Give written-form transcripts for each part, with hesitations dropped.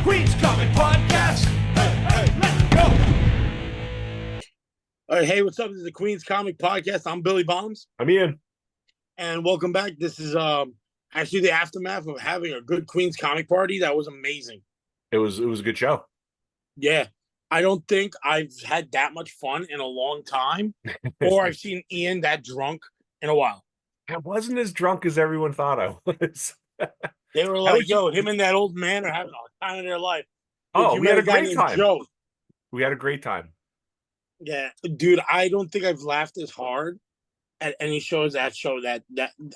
Queen's Comic Podcast. Hey, let's go. All right, hey, what's up? This is the Queen's Comic Podcast. I'm Billy Bombs, I'm Ian. and welcome back. This is actually the aftermath of having a good Queen's Comic Party. That was amazing. It was a good show. Yeah, I don't think I've had that much fun in a long time, or I've seen Ian that drunk in a while. I wasn't as drunk as everyone thought I was. They were like, "Yo, him and that old man are having a time of their life." Oh, You we met had a guy great named time. Joe. We had a great time. Yeah, dude, I don't think I've laughed as hard at any shows that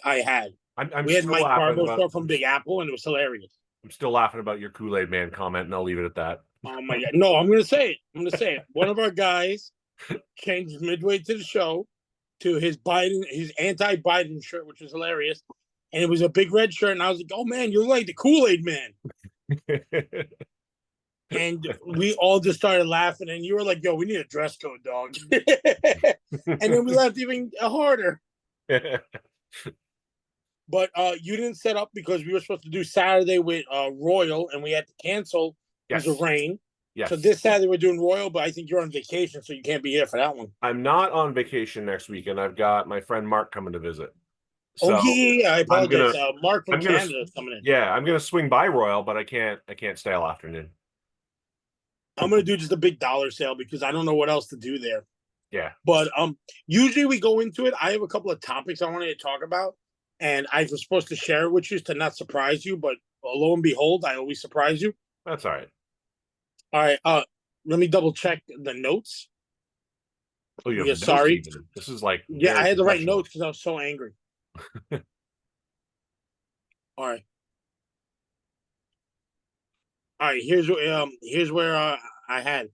I had. I'm We had still Mike laughing Carbo about, show from Big Apple, and it was hilarious. I'm still laughing about your Kool-Aid Man comment, and I'll leave it at that. Oh my god! No, I'm gonna say it. One of our guys changed midway to the show to his anti-Biden shirt, which was hilarious, and it was a big red shirt. And I was like, "Oh man, you're like the Kool-Aid Man." And we all just started laughing, and you were like, "Yo, we need a dress code, dog." And then we laughed even harder. But you didn't set up because we were supposed to do Saturday with Royal, and we had to cancel because of rain. Yes. So this Saturday we're doing Royal, but I think you're on vacation, so you can't be here for that one. I'm not on vacation next week, and I've got my friend Mark coming to visit. So I apologize. Mark from I'm gonna- Canada is coming in. Yeah, I'm gonna swing by Royal, but I can't stay all afternoon. I'm gonna do just a big dollar sale because I don't know what else to do there. Yeah. But usually we go into it. I have a couple of topics I wanted to talk about, and I was supposed to share it with you to not surprise you, but lo and behold, I always surprise you. That's all right. All right. Let me double check the notes. Oh, you have Yeah, notes sorry. even. This is like Yeah, I had to write professional. notes because I was so angry. All right. All right. Here's where I had.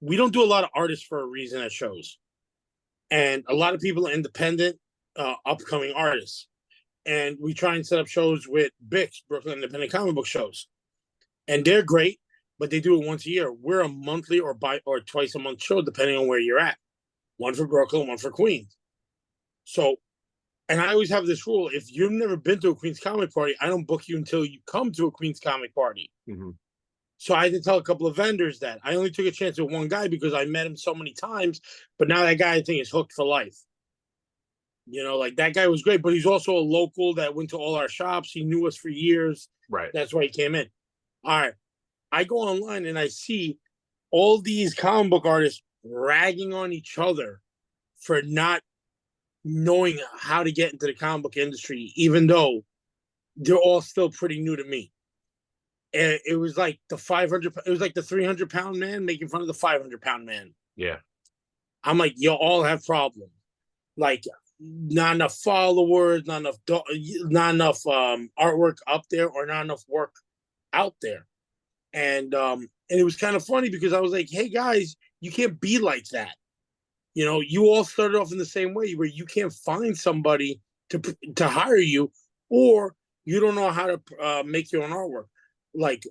We don't do a lot of artists for a reason at shows, and a lot of people are independent, upcoming artists, and we try and set up shows with BIX, Brooklyn Independent Comic Book Shows, and they're great, but they do it once a year. We're a monthly or twice a month show, depending on where you're at. One for Brooklyn, one for Queens. So, and I always have this rule: if you've never been to a Queens Comic Party, I don't book you until you come to a Queens Comic Party. Mm-hmm. So I had to tell a couple of vendors that I only took a chance with one guy because I met him so many times. But now that guy, I think, is hooked for life. You know, like that guy was great, but he's also a local that went to all our shops. He knew us for years. Right. That's why he came in. All right. I go online and I see all these comic book artists ragging on each other for not knowing how to get into the comic book industry, even though they're all still pretty new to me. And it was like the 300-pound man making fun of the 500-pound man. Yeah. I'm like, you all have problems. Like, not enough followers, not enough artwork up there, or not enough work out there. And it was kind of funny because I was like, hey guys, you can't be like that. You know, you all started off in the same way where you can't find somebody to hire you, or you don't know how to make your own artwork,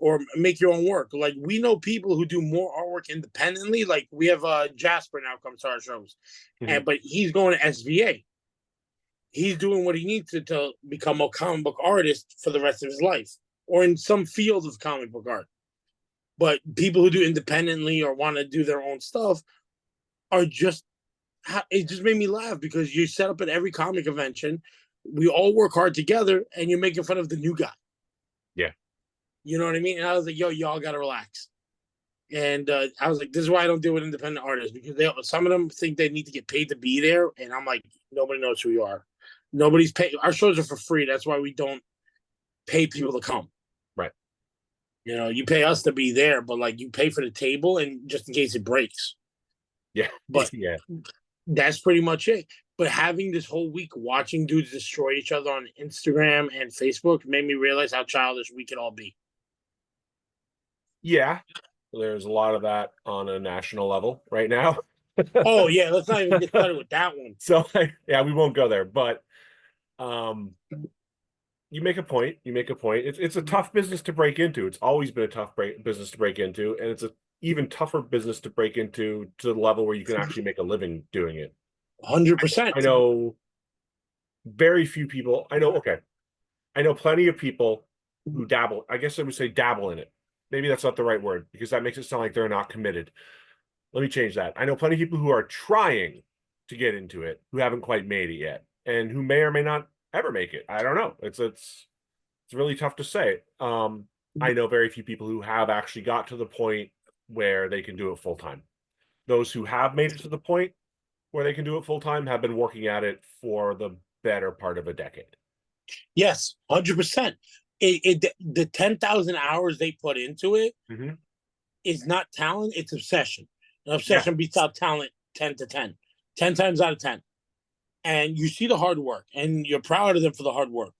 or make your own work. Like, we know people who do more artwork independently. Like, we have Jasper now comes to our shows, but he's going to SVA. He's doing what he needs to become a comic book artist for the rest of his life, or in some field of comic book art. But people who do independently or want to do their own stuff are just, it just made me laugh because you set up at every comic convention. We all work hard together and you're making fun of the new guy. Yeah. You know what I mean? And I was like, yo, y'all got to relax. And I was like, this is why I don't deal with independent artists, because some of them think they need to get paid to be there. And I'm like, nobody knows who you are. Nobody's paid. Our shows are for free. That's why we don't pay people to come. Right. You know, you pay us to be there, but like you pay for the table and just in case it breaks. Yeah. But yeah, that's pretty much it. But having this whole week watching dudes destroy each other on Instagram and Facebook made me realize how childish we could all be. Yeah. There's a lot of that on a national level right now. Oh yeah, let's not even get started with that one. So yeah, we won't go there. But you make a point. It's a tough business to break into. It's always been a tough business to break into, and it's a even tougher business to break into to the level where you can actually make a living doing it. 100%. I know very few people. I know plenty of people who dabble. I guess I would say dabble in it. Maybe that's not the right word because that makes it sound like they're not committed. Let me change that. I know plenty of people who are trying to get into it who haven't quite made it yet and who may or may not ever make it. I don't know. It's really tough to say. I know very few people who have actually got to the point where they can do it full time. Those who have made it to the point where they can do it full time have been working at it for the better part of a decade. Yes, 100%. The 10,000 hours they put into it is not talent; it's obsession. An obsession beats out talent 10 to 10, 10 times out of 10. And you see the hard work, and you're proud of them for the hard work,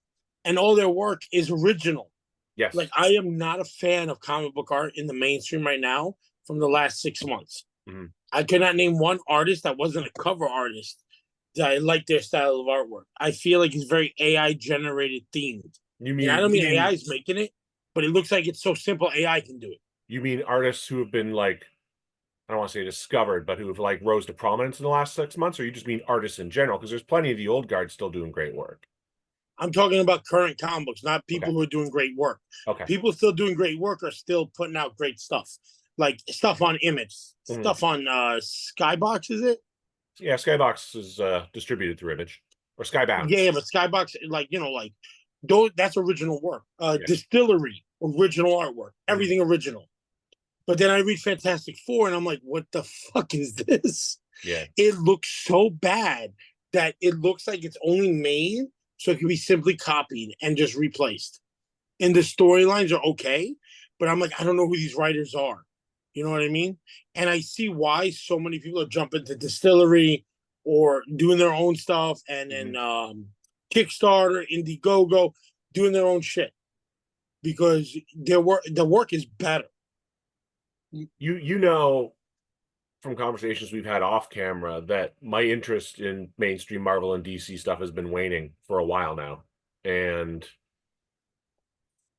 and all their work is original. Yes. Like, I am not a fan of comic book art in the mainstream right now from the last 6 months. I could not name one artist that wasn't a cover artist that I like their style of artwork. I feel like it's very AI generated themed. You mean, and I don't mean AI is making it, but it looks like it's so simple AI can do it. You mean artists who have been like, I don't want to say discovered, but who have like rose to prominence in the last 6 months, or you just mean artists in general? Because there's plenty of the old guard still doing great work. I'm talking about current comic books, not people who are doing great work. Okay. People still doing great work are still putting out great stuff, like stuff on Image, stuff on Skybox, is it? Yeah, Skybox is distributed through Image or Skybound. Yeah, but Skybox, like that's original work. Distillery, original artwork, everything original. But then I read Fantastic Four, and I'm like, what the fuck is this? Yeah. It looks so bad that it looks like it's only made so it can be simply copied and just replaced. And the storylines are okay, but I'm like, I don't know who these writers are. You know what I mean? And I see why so many people are jumping to Distillery or doing their own stuff, and then Kickstarter, Indiegogo, doing their own shit because the work is better. You know from conversations we've had off camera that my interest in mainstream Marvel and DC stuff has been waning for a while now. And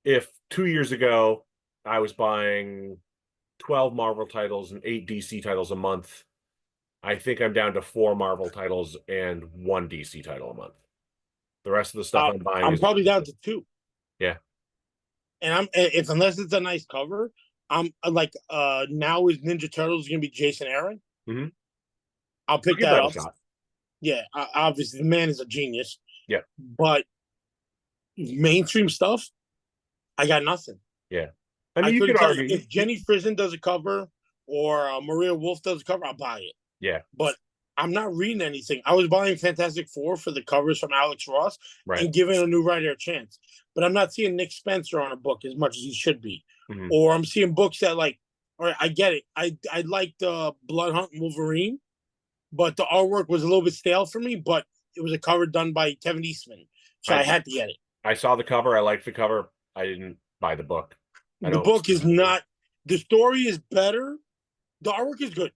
if 2 years ago I was buying 12 Marvel titles and 8 DC titles a month, I think I'm down to 4 Marvel titles and 1 DC title a month. The rest of the stuff I'm buying I'm probably down to 2. Yeah. And unless it's a nice cover, I'm like now is Ninja Turtles gonna be Jason Aaron? I'll pick that up. Yeah, obviously the man is a genius. Yeah. But mainstream stuff, I got nothing. Yeah. I mean, you could argue if Jenny Frison does a cover or Maria Wolf does a cover, I'll buy it. Yeah. But I'm not reading anything. I was buying Fantastic Four for the covers from Alex Ross and giving a new writer a chance. But I'm not seeing Nick Spencer on a book as much as he should be. Or I'm seeing books that all right, I get it. I liked Blood Hunt and Wolverine, but the artwork was a little bit stale for me, but it was a cover done by Kevin Eastman. So I had to get it. I saw the cover. I liked the cover. I didn't buy the book. The book is not, the story is better. The artwork is good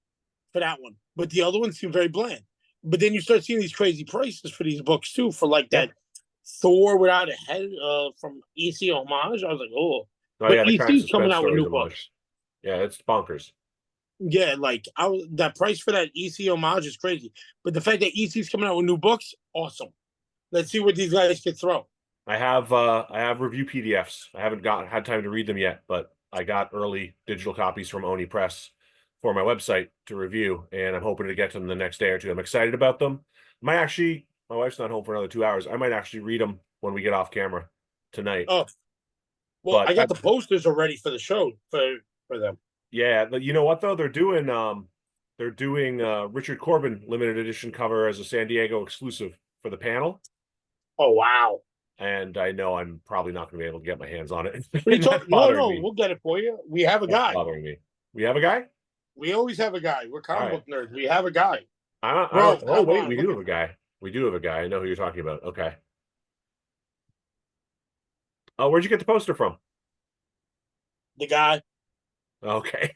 for that one, but the other ones seem very bland. But then you start seeing these crazy prices for these books too, for like that Thor without a head from EC Homage. I was like, oh. But EC's coming out with new books. Yeah, it's bonkers. Yeah, like that price for that EC Homage is crazy. But the fact that EC's coming out with new books, awesome. Let's see what these guys can throw. I have review PDFs. I haven't had time to read them yet, but I got early digital copies from Oni Press for my website to review, and I'm hoping to get them the next day or two. I'm excited about them. My wife's not home for another 2 hours. I might actually read them when we get off camera tonight. Oh, well, I got the posters already for the show for them. Yeah, but you know what though? They're doing Richard Corbin limited edition cover as a San Diego exclusive for the panel. Oh wow! And I know I'm probably not going to be able to get my hands on it. What are you talking? No, we'll get it for you. We have a guy. Bothering me. We have a guy. We always have a guy. We're comic book nerds. We have a guy. Wait, we do have a guy. We do have a guy. I know who you're talking about. Okay. Oh, where'd you get the poster from? The guy. Okay.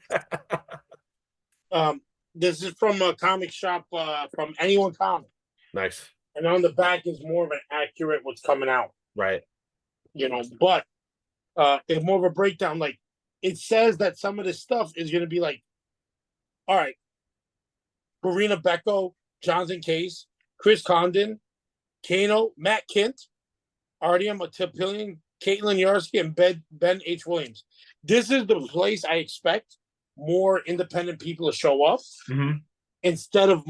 This is from a comic shop from Anyone Comic. Nice. And on the back is more of an accurate what's coming out. Right. But it's more of a breakdown. Like, it says that some of this stuff is going to be like, all right, Karina Becco, Jonathan Case, Chris Condon, Kano, Matt Kint, Artyom Topilian, Caitlin Yarsky, and Ben H. Williams. This is the place I expect more independent people to show up instead of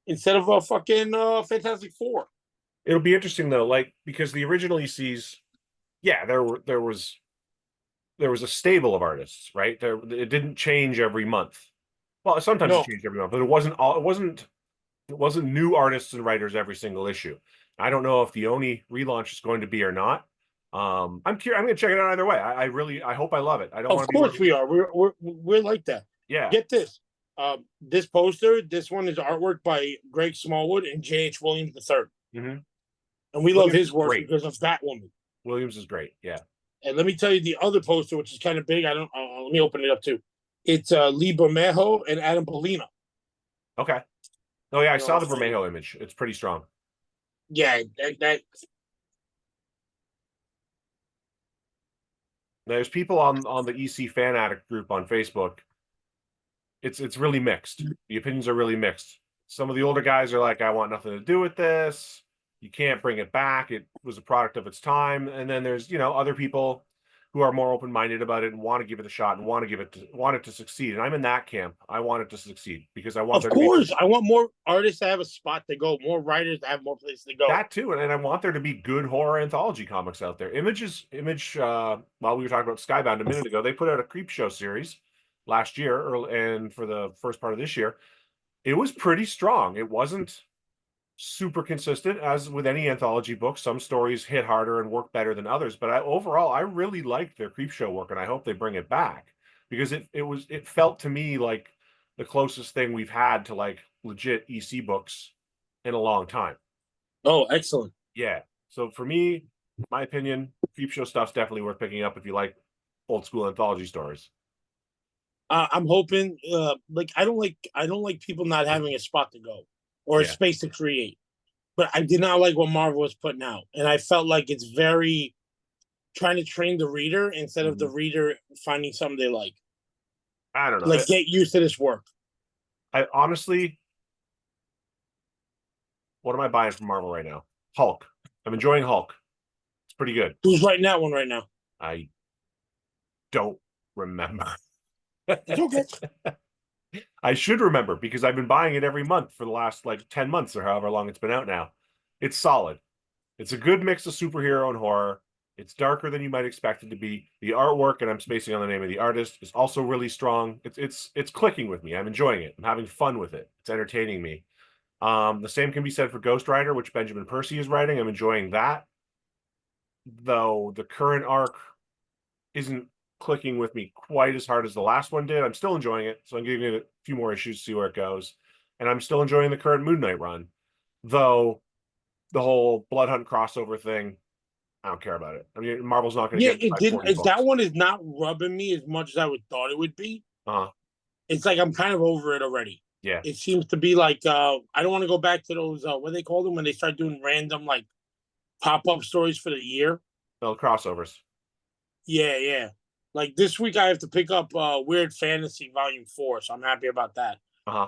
a fucking Fantastic Four. It'll be interesting though, like because the original ECs, yeah, there was a stable of artists, right? It didn't change every month. Well, sometimes No, it changed every month, but it wasn't new artists and writers every single issue. I don't know if the Oni relaunch is going to be or not. I'm curious. I'm going to check it out either way. I hope I love it. I don't of want to be course we are. We're like that. yeah. Get this. This poster, this one is artwork by Greg Smallwood and J.H. Williams III. Mhm. And we love Williams his is work great. because of that woman. Williams is great. Yeah. And let me tell you the other poster, which is kind of big. I don't. Let me open it up too. It's Lee Bermejo and Adam Polina. Okay. Oh yeah, I You saw know, the Bermejo image. It's pretty strong. Yeah, that There's people on the EC fan addict group on Facebook. It's really mixed. The opinions are really mixed. Some of the older guys are like, I want nothing to do with this. You can't bring it back. It was a product of its time. And then there's, other people who are more open-minded about it and want to give it a shot and want it to succeed. And I'm in that camp. I want it to succeed because I want of there to be course I want more artists to have a spot to go, more writers to have more places to go. that too. And I want there to be good horror anthology comics out there. While we were talking about Skybound a minute ago, they put out a Creepshow series last year, and for the first part of this year, it was pretty strong. It wasn't super consistent, as with any anthology book. Some stories hit harder and work better than others, but overall I really liked their Creepshow work, and I hope they bring it back because it felt to me like the closest thing we've had to like legit EC books in a long time. Oh, excellent. Yeah. So for me, my opinion, Creepshow stuff's definitely worth picking up if you like old school anthology stories. I'm hoping. I don't like people not having a spot to go or a space to create. But I did not like what Marvel was putting out, and I felt like it's very trying to train the reader instead of the reader finding something they like. I don't know. Like, get used to this work. I honestly, what am I buying from Marvel right now? Hulk. I'm enjoying Hulk. It's pretty good. Who's writing that one right now? I don't remember. It's okay. I should remember because I've been buying it every month for the last like 10 months or however long it's been out now. It's solid. It's a good mix of superhero and horror. It's darker than you might expect it to be. The artwork, and I'm spacing on the name of the artist, is also really strong. It's clicking with me. I'm enjoying it. I'm having fun with it. It's entertaining me. The same can be said for Ghost Rider, which Benjamin Percy is writing. I'm enjoying that. Though the current arc isn't clicking with me quite as hard as the last one did. I'm still enjoying it, so I'm giving it a few more issues to see where it goes. And I'm still enjoying the current Moon Knight run. Though the whole Blood Hunt crossover thing, I don't care about it. I mean, Marvel's not going to get it didn't. That books. one is not rubbing me as much as I would thought it would be. It's like I'm kind of over it already. Yeah. It seems to be like I don't want to go back to those what they call them when they start doing random like pop-up stories for the year. No, crossovers. Yeah. Like this week I have to pick up Weird Fantasy Volume 4, so I'm happy about that.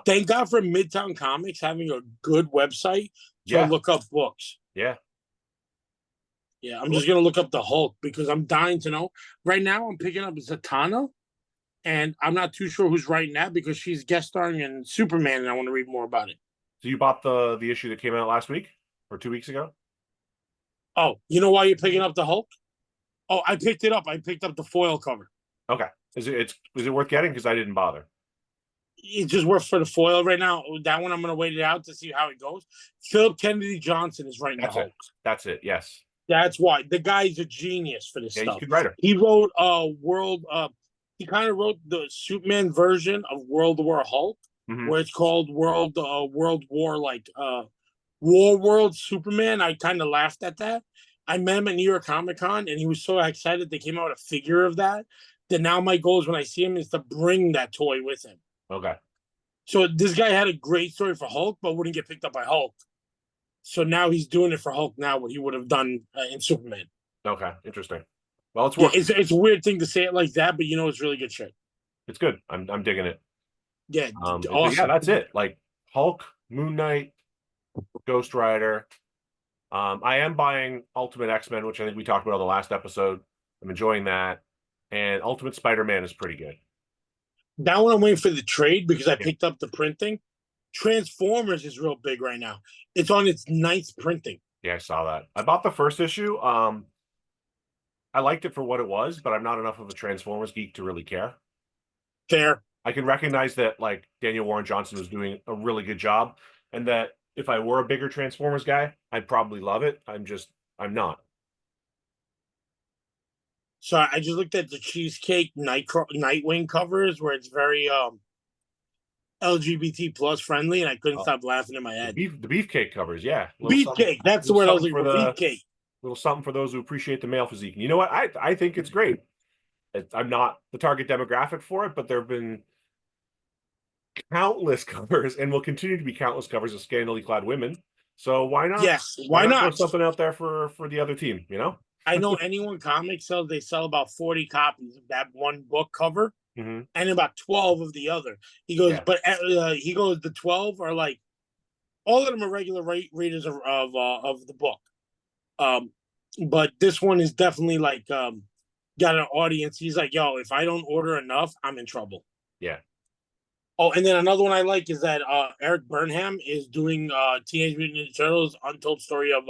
Thank God for Midtown Comics having a good website to look up books. Yeah. Yeah, I'm just going to look up the Hulk because I'm dying to know. Right now I'm picking up Zatanna, and I'm not too sure who's writing that because she's guest starring in Superman, and I want to read more about it. So you bought the issue that came out last week or 2 weeks ago? Oh, you know why you're picking up the Hulk? Oh, I picked it up. I picked up the foil cover. Okay. Is it worth getting? Because I didn't bother. It's just worth for the foil right now. That one I'm going to wait it out to see how it goes. Philip Kennedy Johnson is writing the Hulk. That's it. Yes. That's why the guy's a genius for this stuff. He's a good writer. He wrote he kind of wrote the Superman version of World War Hulk, where it's called World War War World Superman. I kind of laughed at that. I met him at New York Comic Con, and he was so excited they came out with a figure of that. That now my goal is when I see him is to bring that toy with him. Okay. So this guy had a great story for Hulk, but wouldn't get picked up by Hulk. So now he's doing it for Hulk now, what he would have done in Superman. Okay, interesting. Well, it's working. It's a weird thing to say it like that, but it's really good shit. It's good. I'm digging it. Yeah, awesome. Yeah, that's it. Like Hulk, Moon Knight, Ghost Rider, I am buying Ultimate X-Men, which I think we talked about on the last episode. I'm enjoying that. And Ultimate Spider-Man is pretty good. That one I'm waiting for the trade because I Yeah. picked up the printing. Transformers is real big right now. It's on its 9th printing. Yeah, I saw that. I bought the first issue. I liked it for what it was, but I'm not enough of a Transformers geek to really care. Fair. I can recognize that like Daniel Warren Johnson was doing a really good job, and that if I were a bigger Transformers guy, I'd probably love it. I'm not. So I just looked at the Cheesecake Nightwing covers where it's very LGBT plus friendly, and I couldn't stop laughing in my head. The beefcake covers, yeah. Beefcake, that's the word I was looking for. Beefcake. Little something for those who appreciate the male physique. And you know what? I think it's great. I'm not the target demographic for it, but there have been countless covers and will continue to be countless covers of scantily clad women. So why not? Yes, why not? Throw something out there for the other team, you know? I know Anyone Comics sells, they sell about 40 copies of that one book cover and about 12 of the other. He goes, but the 12 are like, all of them are regular readers of the book. But this one is definitely like got an audience. He's like, yo, if I don't order enough, I'm in trouble. Yeah. Oh, and then another one I like is that Eric Burnham is doing Teenage Mutant Ninja Turtles Untold Story of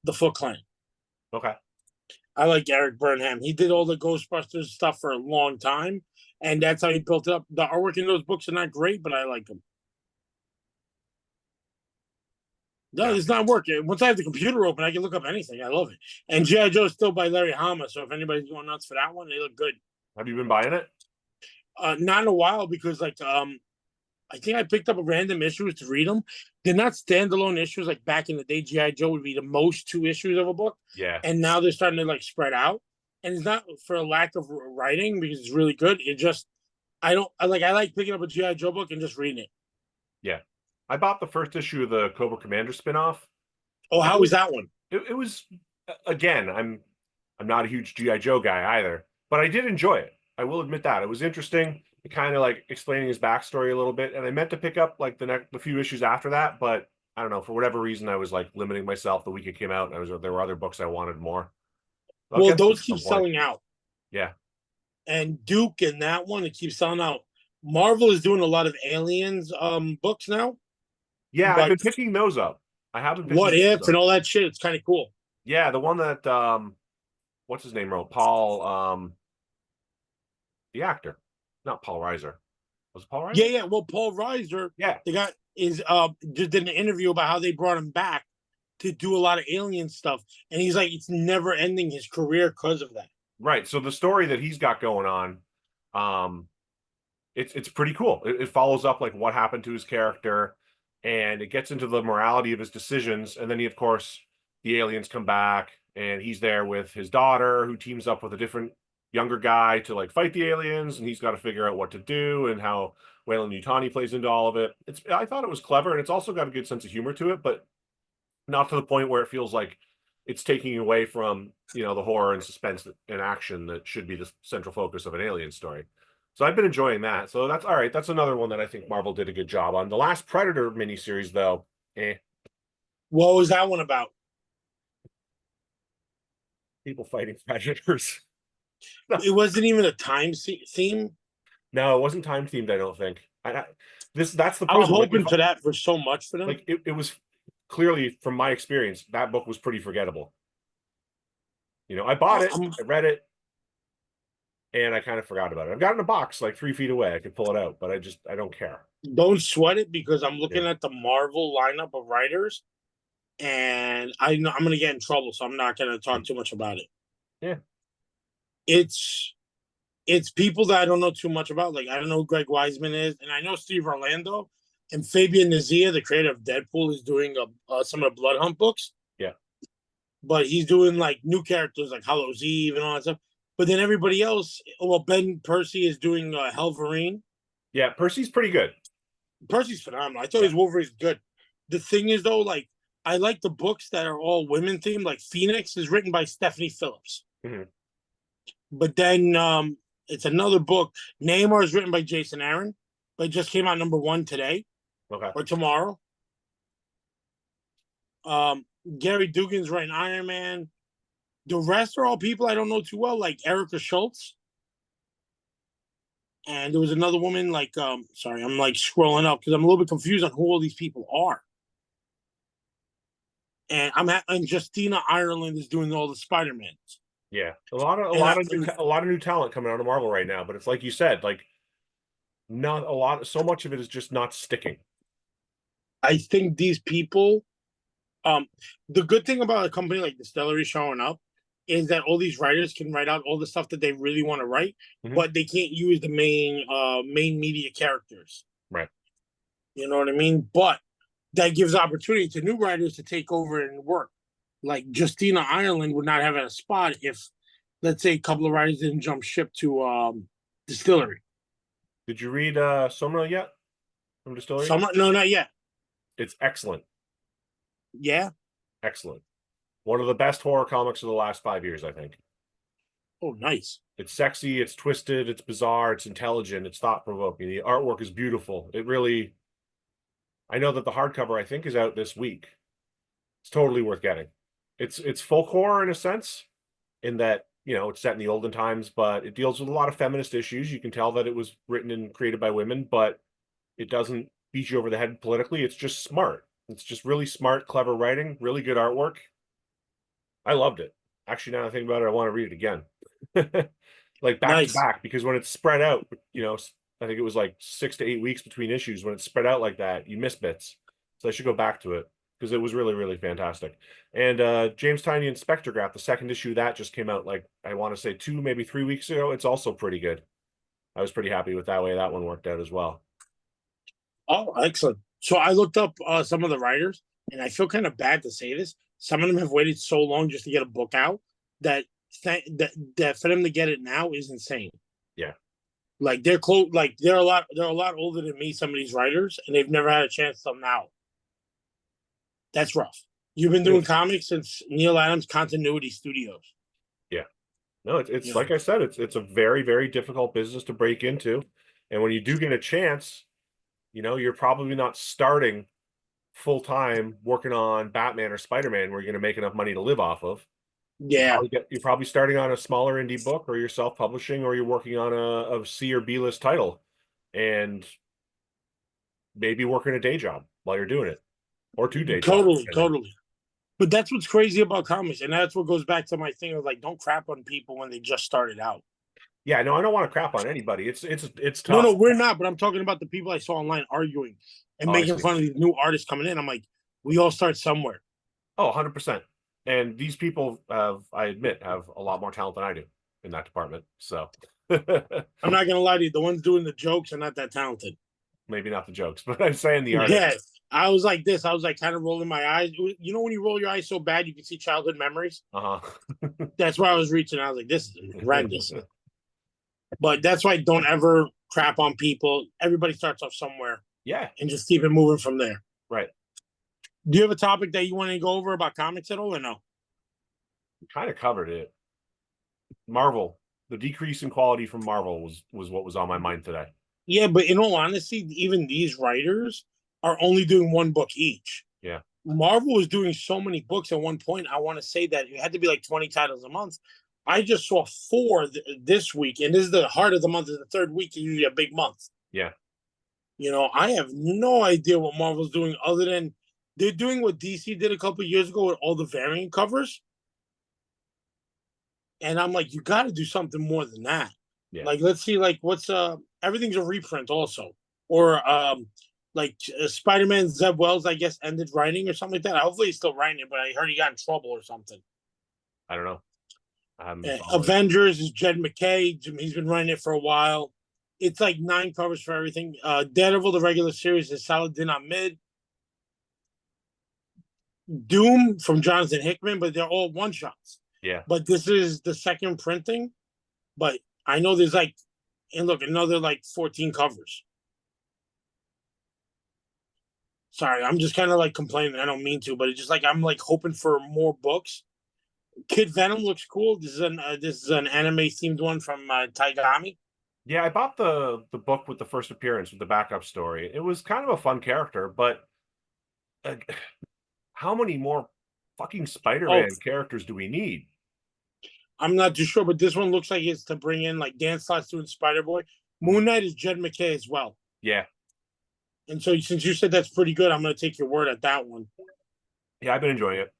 the Foot Clan. Okay. I like Eric Burnham. He did all the Ghostbusters stuff for a long time, and that's how he built it up. The artwork in those books are not great, but I like them. No, it's not working. Once I have the computer open, I can look up anything. I love it. And G.I. Joe is still by Larry Hama, so if anybody's going nuts for that one, they look good. Have you been buying it? Not in a while because I think I picked up a random issues to read them. They're not standalone issues like back in the day. G.I. Joe would be the most 2 issues of a book. Yeah. And now they're starting to like spread out. And it's not for a lack of writing because it's really good. It just I like picking up a G.I. Joe book and just reading it. Yeah. I bought the first issue of the Cobra Commander spinoff. Oh, how was that one? It was, again, I'm not a huge G.I. Joe guy either, but I did enjoy it. I will admit that. It was interesting, kind of like explaining his backstory a little bit. And I meant to pick up like the few issues after that, but I don't know, for whatever reason, I was like limiting myself the week it came out. There were other books I wanted more. Well, those keep selling out. Yeah. And Duke and that one, it keeps selling out. Marvel is doing a lot of Aliens books now. Yeah, I've been picking those up. I haven't been. What If and all that shit. It's kind of cool. Yeah, the one that what's his name wrote? Paul the actor. Not Paul Reiser. Was it Paul Reiser? Yeah. Well, Paul Reiser, yeah, the guy is just did an interview about how they brought him back to do a lot of alien stuff. And he's like, it's never ending his career because of that. Right. So the story that he's got going on, it's pretty cool. It follows up like what happened to his character, and it gets into the morality of his decisions. And then he, of course, the aliens come back, and he's there with his daughter, who teams up with a different younger guy to like fight the aliens, and he's got to figure out what to do and how Weyland-Yutani plays into all of it. I thought it was clever, and it's also got a good sense of humor to it, but not to the point where it feels like it's taking away from, the horror and suspense and action that should be the central focus of an alien story. So I've been enjoying that. So that's all right. That's another one that I think Marvel did a good job on. The last Predator miniseries, though, What was that one about? People fighting predators. It wasn't even a time theme. No, it wasn't time themed. I don't think. That's the problem. I was hoping for that for so much for them. Like it was clearly, from my experience, that book was pretty forgettable. I bought it, I read it, and I kind of forgot about it. I've got it in a box like 3 feet away. I could pull it out, but I don't care. Don't sweat it because I'm looking at the Marvel lineup of writers, and I'm going to get in trouble, so I'm not going to talk too much about it. Yeah. It's people that I don't know too much about. Like, I don't know who Greg Weisman is, and I know Steve Orlando, and Fabian Nizia, the creator of Deadpool, is doing some of the Blood Hunt books. Yeah. But he's doing like new characters like Hallows Eve and all that stuff. But then everybody else, Ben Percy is doing Helverine. Yeah, Percy's pretty good. Percy's phenomenal. I thought his Wolverine's good. The thing is, though, like, I like the books that are all women themed. Like Phoenix is written by Stephanie Phillips. Mm-hmm. But then it's another book. Namor is written by Jason Aaron, but it just came out #1 today or tomorrow. Gary Dugan's writing Iron Man. The rest are all people I don't know too well, like Erica Schultz. And there was another woman, like, sorry, I'm like scrolling up because I'm a little bit confused on who all these people are. And and Justina Ireland is doing all the Spider-Mans. Yeah, a lot of new talent coming out of Marvel right now, but it's like you said, like not a lot. So much of it is just not sticking. I think these people, um, the good thing about a company like Distillery showing up is that all these writers can write out all the stuff that they really want to write, but they can't use the main media characters. Right. You know what I mean? But that gives opportunity to new writers to take over and work. Like Justina Ireland would not have a spot if, let's say, a couple of writers didn't jump ship to Distillery. Did you read Summer yet from Distillery? Summer? No, not yet. It's excellent. Yeah. Excellent. One of the best horror comics of the last 5 years, I think. Oh, nice. It's sexy, it's twisted, it's bizarre, it's intelligent, it's thought-provoking. The artwork is beautiful. It really, I know that the hardcover, I think, is out this week. It's totally worth getting. It's folk horror in a sense, in that, you know, it's set in the olden times, but it deals with a lot of feminist issues. You can tell that it was written and created by women, but it doesn't beat you over the head politically. It's just smart. It's just really smart, clever writing, really good artwork. I loved it. Actually, now that I think about it, I want to read it again. Like back to back, because when it's spread out, you know, I think it was like 6 to 8 weeks between issues. When it's spread out like that, you miss bits. So I should go back to it because it was really, really fantastic. And James Tynion and Spectrograph, the second issue of that just came out, like, I want to say 2, maybe 3 weeks ago. It's also pretty good. I was pretty happy with that way that one worked out as well. Oh, excellent. So I looked up some of the writers, and I feel kind of bad to say this. Some of them have waited so long just to get a book out that that for them to get it now is insane. Yeah. Like they're close. Like they're a lot older than me. Some of these writers, and they've never had a chance to come out. That's rough. You've been doing comics since Neil Adams Continuity Studios. Yeah. No, it's like I said, it's a very, very difficult business to break into. And when you do get a chance, you know, you're probably not starting full time working on Batman or Spider-Man where you're going to make enough money to live off of. Yeah. You're probably starting on a smaller indie book, or you're self-publishing, or you're working on a C or B list title, and maybe working a day job while you're doing it, or 2 day jobs. Totally. But that's what's crazy about comics, and that's what goes back to my thing of like, don't crap on people when they just started out. Yeah, no, I don't want to crap on anybody. It's tough. No, we're not. But I'm talking about the people I saw online arguing and making fun of these new artists coming in. I'm like, we all start somewhere. Oh, 100%. And these people have, I admit, have a lot more talent than I do in that department. So I'm not gonna lie to you, the ones doing the jokes are not that talented. Maybe not the jokes, but I'm saying the artist. Yeah, I was like this. I was like kind of rolling my eyes. You know when you roll your eyes so bad you can see childhood memories? That's why I was reaching. I was like, this is horrendous. But that's why don't ever crap on people. Everybody starts off somewhere. Yeah. And just keep it moving from there. Right. Do you have a topic that you want to go over about comics at all or no? We kind of covered it. Marvel. The decrease in quality from Marvel was what was on my mind today. Yeah, but in all honesty, even these writers are only doing one book each. Yeah. Marvel was doing so many books at one point. I want to say that it had to be like 20 titles a month. I just saw 4 this week, and this is the heart of the month. Is the third week, usually a big month. Yeah. You know, I have no idea what Marvel's doing other than they're doing what DC did a couple of years ago with all the variant covers. And I'm like, you got to do something more than that. Yeah. Like, let's see, like, what's everything's a reprint also, or like Spider-Man Zeb Wells, I guess, ended writing or something like that. Hopefully, he's still writing it, but I heard he got in trouble or something. I don't know. Avengers is Jed McKay. He's been writing it for a while. It's like 9 covers for everything. Daredevil, the regular series, is Saladin Ahmed. Doom from Jonathan Hickman, but they're all one shots. Yeah. But this is the second printing. But I know there's like, and look, another like 14 covers. Sorry, I'm just kind of like complaining. I don't mean to, but it's just like I'm like hoping for more books. Kid Venom looks cool. This is an anime themed one from Taigami. Yeah, I bought the book with the first appearance with the backup story. It was kind of a fun character, but how many more fucking Oh, Spider-Man characters do we need? I'm not too sure, but this one looks like it's to bring in like Dan Slott's doing Spider Boy. Moon Knight is Jed McKay as well. Yeah. And so since you said that's pretty good, I'm going to take your word at that one. Yeah, I've been enjoying it.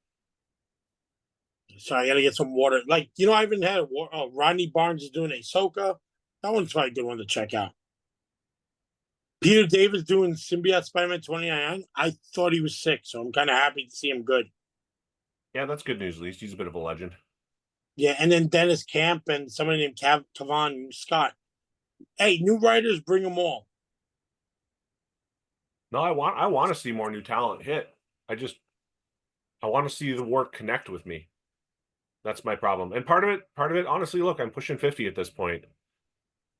So I got to get some water. Like, I haven't had Rodney Barnes is doing Ahsoka. That one's probably a good one to check out. Peter Davis doing Symbiote Spider-Man 2099. I thought he was sick, so I'm kind of happy to see him good. Yeah, that's good news. At least he's a bit of a legend. Yeah, and then Dennis Camp and somebody named Kavon Scott. Hey, new writers, bring them all. No, I want to see more new talent hit. I want to see the work connect with me. That's my problem. And part of it, honestly, look, I'm pushing 50 at this point,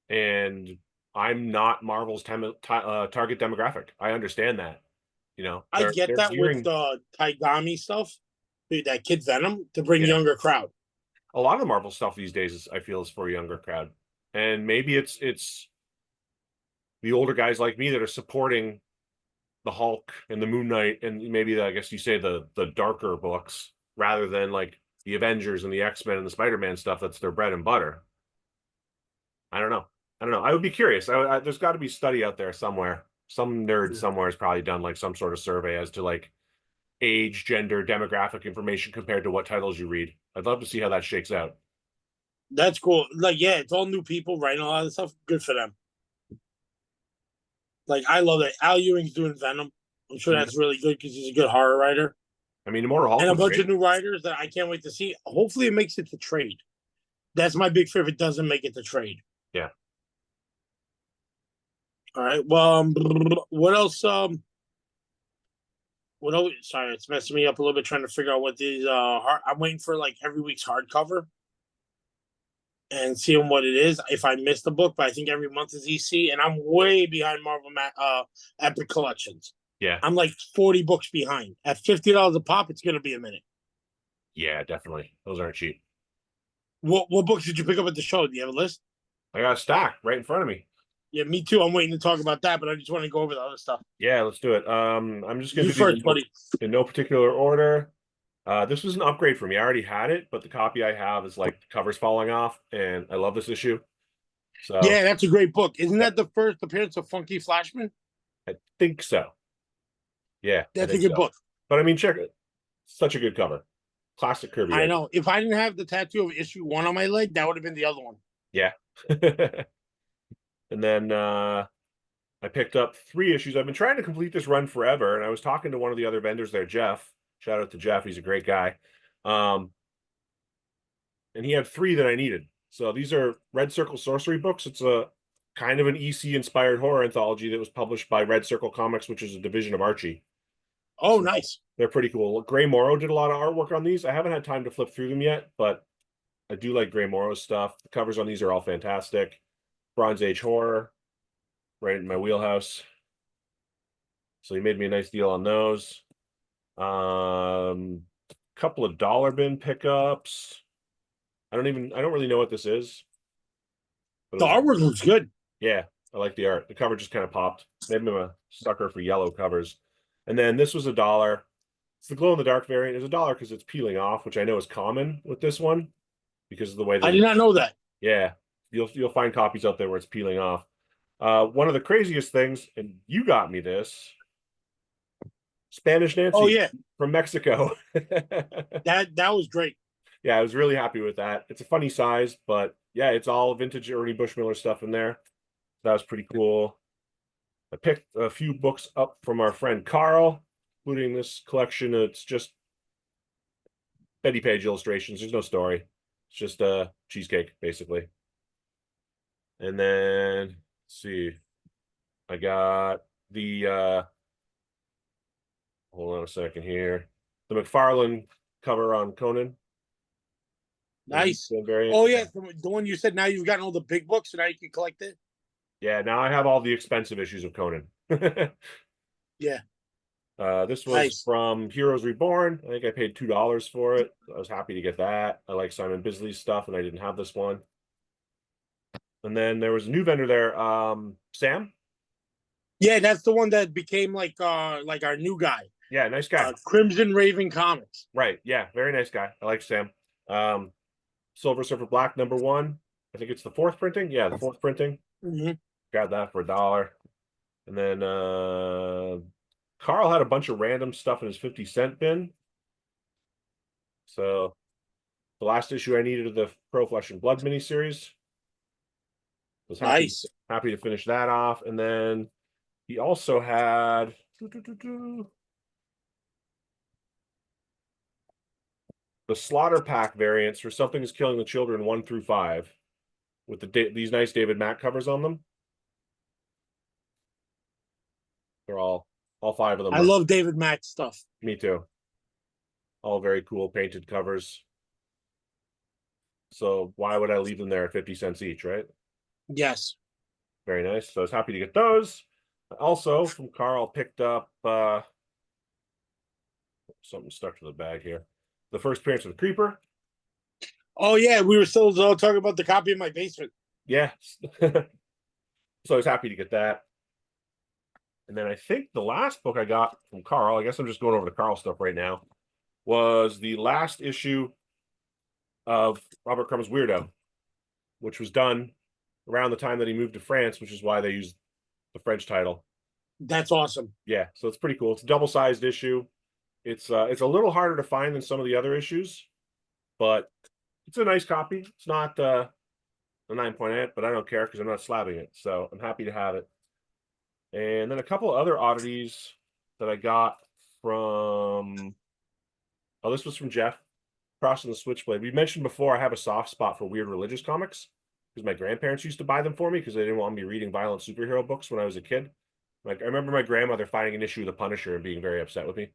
and I'm not Marvel's target demographic. I understand that. I get they're that with gearing. the Taigami stuff, that Kid Venom, to bring Yeah, younger crowd. a lot of the Marvel stuff these days I feel is for a younger crowd, and maybe it's the older guys like me that are supporting the Hulk and the Moon Knight, and maybe I guess you say the darker books rather than like the Avengers and the X-Men and the Spider-Man stuff. That's their bread and butter. I don't know. I would be curious. There's got to be a study out there somewhere. Some nerd somewhere has probably done like some sort of survey as to like age, gender, demographic information compared to what titles you read. I'd love to see how that shakes out. That's cool. Like, yeah, it's all new people writing a lot of stuff. Good for them. Like, I love that. Al Ewing's doing Venom. I'm sure that's really good because he's a good horror writer. I mean, Immortal Hulk And a was bunch great. of new writers that I can't wait to see. Hopefully, it makes it to trade. That's my big fear if it doesn't make it to trade. Yeah. All right. Well, what else? What else? Sorry, it's messing me up a little bit trying to figure out what these. I'm waiting for like every week's hardcover and seeing what it is. If I missed the book, but I think every month is EC, and I'm way behind Marvel Epic Collections. Yeah. I'm like 40 books behind. At $50 a pop, it's gonna be a minute. Yeah, definitely. Those aren't cheap. What books did you pick up at the show? Do you have a list? I got a stack right in front of me. Yeah, me too. I'm waiting to talk about that, but I just want to go over the other stuff. Yeah, let's do it. I'm just going You to do first, buddy. in no particular order. This was an upgrade for me. I already had it, but the copy I have is like the cover's falling off, and I love this issue. So Yeah, that's a great book. Isn't yeah, that the first appearance of Funky Flashman? I think so. Yeah, I That's a think good so. book. But I mean, check it. Such a good cover. Classic Kirby. I know. If I didn't have the tattoo of issue 1 on my leg, that would have been the other one. Yeah. And then I picked up 3 issues. I've been trying to complete this run forever, and I was talking to one of the other vendors there, Jeff. Shout out to Jeff. He's a great guy. And he had 3 that I needed. So these are Red Circle Sorcery books. It's a kind of an EC-inspired horror anthology that was published by Red Circle Comics, which is a division of Archie. Oh, So nice. they're pretty cool. Gray Morrow did a lot of artwork on these. I haven't had time to flip through them yet, but I do like Gray Morrow's stuff. The covers on these are all fantastic. Bronze Age horror, right in my wheelhouse. So he made me a nice deal on those. Couple of dollar bin pickups. I don't really know what this is. But The artwork looks good. yeah, I like the art. The cover just kind of popped. Maybe I'm a sucker for yellow covers. And then this was $1. It's the glow in the dark variant. It's $1 because it's peeling off, which I know is common with this one because of the way that I did not know that. yeah, you'll find copies out there where it's peeling off. One of the craziest things, and you got me this, Spanish Nancy. Oh, yeah. From Mexico. That was great. Yeah, I was really happy with that. It's a funny size, but yeah, it's all vintage Ernie Bushmiller stuff in there. That was pretty cool. I picked a few books up from our friend Carl, including this collection. It's just Betty Page illustrations. There's no story. It's just a cheesecake, basically. And then, let's see. I got the hold on a second here. The McFarlane cover on Conan. Nice. Variant. Oh, yeah. The one you said now you've gotten all the big books, so now you can collect it. Yeah, now I have all the expensive issues of Conan. Yeah. This was from Heroes Reborn. I think I paid $2 for it. I was happy to get that. I like Simon Bisley's stuff, and I didn't have this one. And then there was a new vendor there, Sam. Yeah, that's the one that became like our new guy. Yeah, nice guy. Crimson Raven Comics. Right. Yeah, very nice guy. I like Sam. Silver Surfer Black #1. I think it's the 4th printing. Yeah, the 4th printing. Mm-hmm. Got that for $1. And then Carl had a bunch of random stuff in his 50-cent bin. So the last issue I needed of the Pro Flesh and Blood miniseries. Was Nice. happy to finish that off. And then he also had the Slaughter Pack variants for Something is Killing the Children 1 through 5 with these nice David Mack covers on them. They're all 5 of them. I love David Mack stuff. Me too. All very cool painted covers. So why would I leave them there at 50 cents each, right? Yes. Very nice. So I was happy to get those. Also from Carl picked up something stuck to the bag here. The first appearance of the Creeper. Oh yeah, we were still talking about the copy in my basement. Yeah. So I was happy to get that. And then I think the last book I got from Carl, I guess I'm just going over the Carl stuff right now, was the last issue of Robert Crumb's Weirdo, which was done around the time that he moved to France, which is why they used the French title. That's awesome. Yeah, so it's pretty cool. It's a double-sized issue. It's a little harder to find than some of the other issues, but it's a nice copy. It's not a 9.8, but I don't care because I'm not slabbing it, so I'm happy to have it. And then a couple of other oddities that I got from, oh, this was from Jeff, Crossing the Switchblade. We mentioned before I have a soft spot for weird religious comics because my grandparents used to buy them for me because they didn't want me reading violent superhero books when I was a kid. Like I remember my grandmother finding an issue of The Punisher and being very upset with me.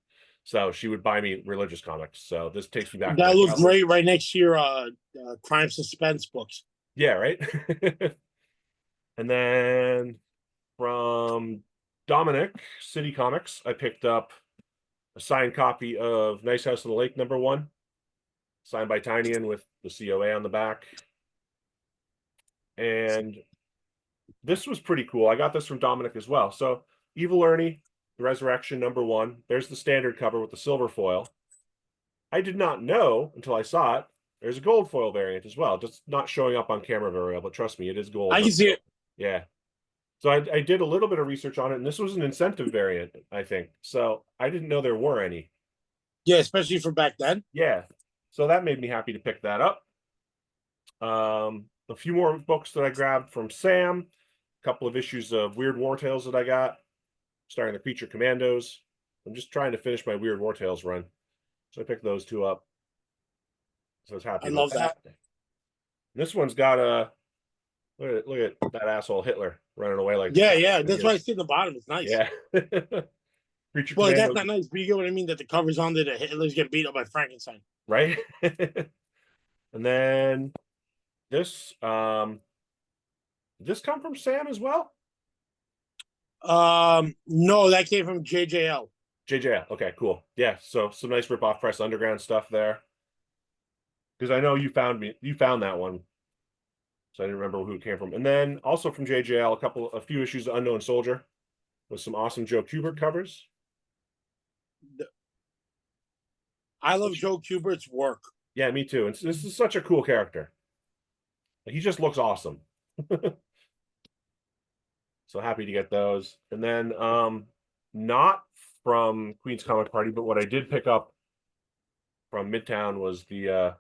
So she would buy me religious comics. So this takes me back. That looks great right next to your crime suspense books. Yeah, right. And then from Dominic, City Comics, I picked up a signed copy of Nice House on the Lake #1, signed by Tynian with the COA on the back. And this was pretty cool. I got this from Dominic as well. So Evil Ernie, The Resurrection #1. There's the standard cover with the silver foil. I did not know until I saw it. There's a gold foil variant as well. Just not showing up on camera very well, but trust me, it is gold. I can see it. Yeah. So I did a little bit of research on it, and this was an incentive variant, I think. So I didn't know there were any. Yeah, especially for back then. Yeah. So that made me happy to pick that up. A few more books that I grabbed from Sam. A couple of issues of Weird War Tales that I got, starring the Creature Commandos. I'm just trying to finish my Weird War Tales run. So I picked those 2 up. So I was happy. I love that. This one's got a look at that asshole Hitler running away like yeah. That's why I see the bottom. It's nice. Yeah. Well, that's not nice, but you get what I mean. That the cover's on there. That Hitler's getting beat up by Frankenstein. Right. And then this this come from Sam as well? No, that came from JJL. JJL. Okay, cool. Yeah, so some nice rip-off Press Underground stuff there. Because I know you found that one. So I didn't remember who it came from. And then also from JJL, a few issues of Unknown Soldier with some awesome Joe Kubert covers. I love Joe Kubert's work. Yeah, me too. And this is such a cool character. He just looks awesome. So happy to get those. And then not from Queen's Comic Party, but what I did pick up from Midtown was the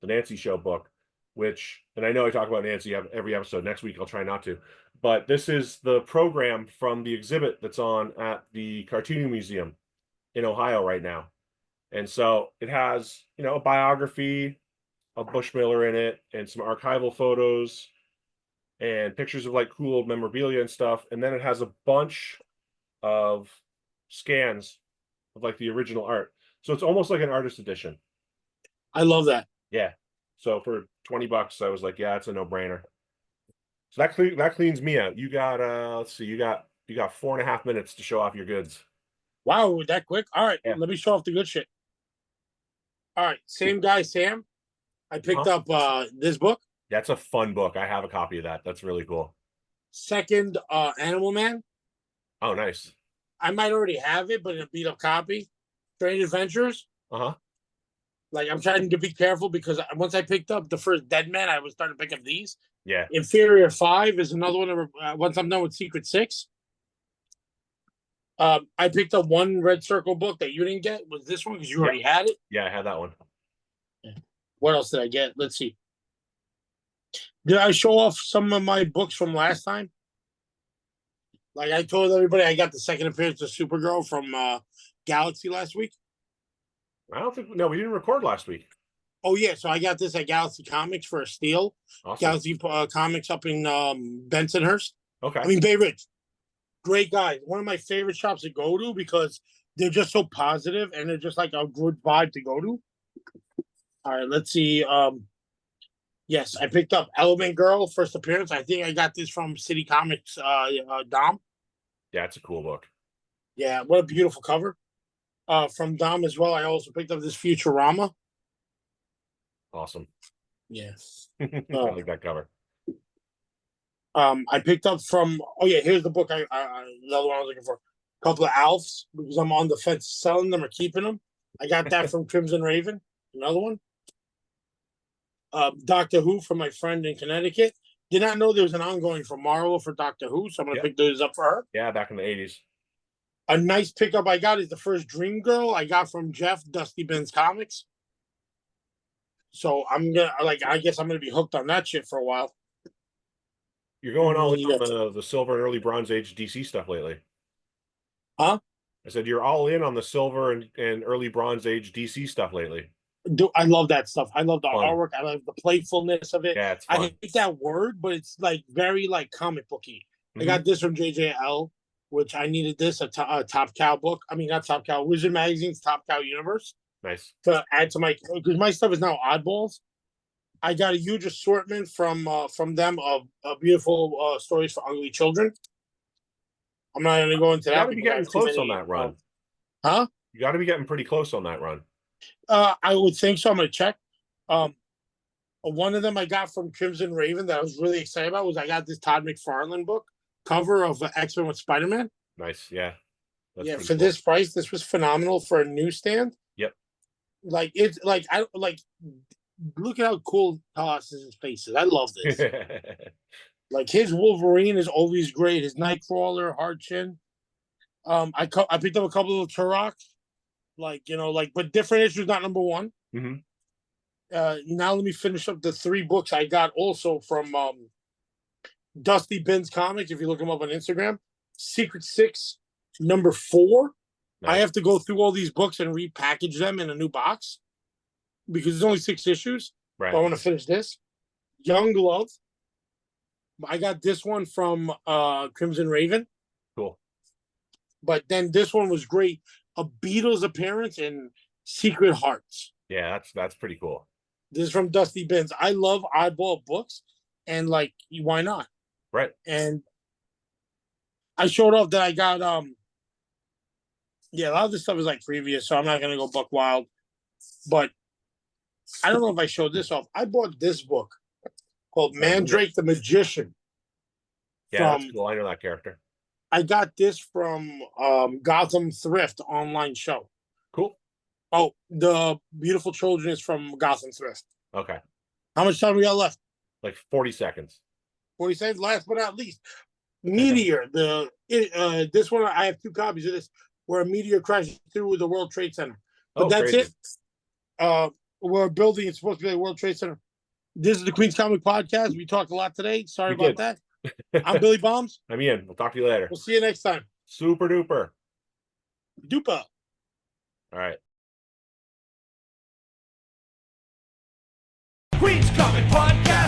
Nancy Show book, which, and I know I talk about Nancy every episode. Next week I'll try not to. But this is the program from the exhibit that's on at the Cartooning Museum in Ohio right now. And so it has, a biography of Bushmiller in it and some archival photos and pictures of like cool old memorabilia and stuff. And then it has a bunch of scans of like the original art. So it's almost like an artist edition. I love that. Yeah. So for $20, I was like, yeah, it's a no-brainer. So that cleans me out. You got let's see, you got 4.5 minutes to show off your goods. Wow, that quick? All right, yeah. Let me show off the good shit. All right, same guy, Sam. I picked up this book. That's a fun book. I have a copy of that. That's really cool. Second, Animal Man. Oh, nice. I might already have it, but in a beat up copy. Strange Adventures. Uh-huh. Like I'm trying to be careful because once I picked up the first Dead Man, I was starting to pick up these. Yeah. Inferior 5 is another one. Once I'm done with Secret 6. I picked up one Red Circle book that you didn't get. Was this one because you already had it? Yeah, I had that one. What else did I get? Let's see. Did I show off some of my books from last time? Like I told everybody, I got the second appearance of Supergirl from Galaxy last week. I don't think we didn't record last week. Oh yeah, so I got this at Galaxy Comics for a steal. Awesome. Galaxy Comics up in Bensonhurst. Okay. I mean Bay Ridge. Great guys. One of my favorite shops to go to because they're just so positive and they're just like a good vibe to go to. All right, let's see. Yes, I picked up Element Girl first appearance. I think I got this from City Comics. Dom. Yeah, it's a cool book. Yeah, what a beautiful cover. From Dom as well. I also picked up this Futurama. Awesome. Yes. I like that cover. I picked up from. Oh yeah, here's the book. The other one I was looking for. A couple of Alfs because I'm on the fence selling them or keeping them. I got that from Crimson Raven. Another one. Doctor Who from my friend in Connecticut. Did not know there was an ongoing for Marvel for Doctor Who, so I'm gonna pick those up for her. Yeah, back in the 80s. A nice pickup I got is the first Dream Girl I got from Jeff Dusty Ben's Comics. So I'm gonna I guess I'm gonna be hooked on that shit for a while. You're going all in on the Silver and Early Bronze Age DC stuff lately. Huh? I said you're all in on the Silver and Early Bronze Age DC stuff lately. I love that stuff. I love the artwork. I love the playfulness of it. Yeah, it's fun. I hate that word, but it's like very like comic booky. I got this from JJL, which I needed this a Top Cow book. I mean, not Top Cow, Wizard Magazine's Top Cow Universe. Nice. To add to my because my stuff is now oddballs. I got a huge assortment from them of beautiful stories for ugly children. I'm not going to go into that. You got to be getting close on that run. Huh? You got to be getting pretty close on that run. I would think so. I'm going to check. One of them I got from Crimson Raven that I was really excited about was I got this Todd McFarlane book cover of X-Men with Spider-Man. Nice. Yeah. That's for cool. This price, this was phenomenal for a newsstand. Yep. Like it's like I like look at how cool Colossus's face is. I love this. Like his Wolverine is always great. His Nightcrawler, Hard Chin. I picked up a couple of Turoks, but different issues, not number one. Mm-hmm. Now let me finish up the 3 books I got also from Dusty Ben's Comics. If you look him up on Instagram, Secret 6, number 4. Nice. I have to go through all these books and repackage them in a new box because there's only 6 issues. Right. So I want to finish this. Young Love. I got this one from Crimson Raven. Cool. But then this one was great. A Beatles appearance in Secret Hearts. Yeah, that's pretty cool. This is from Dusty Benz. I love oddball books, and why not? Right. And I showed off that I got a lot of this stuff is like previous, so I'm not gonna go buck wild. But I don't know if I showed this off. I bought this book called Mandrake the Magician. Yeah, that's cool. I know that character. I got this from Gotham Thrift online show. Cool. Oh, the Beautiful Children is from Gotham Thrift. Okay. How much time we got left? Like 40 seconds. 40 seconds. Last but not least, Meteor. This one I have 2 copies of this, where a meteor crashes through the World Trade Center. But that's crazy. It. We're building. It's supposed to be a World Trade Center. This is the Queen's Comic Podcast. We talked a lot today. Sorry about that. I'm Billy Bombs. I'm Ian. We'll talk to you later. We'll see you next time. Super duper. Duper. All right. Queen's Comic Podcast.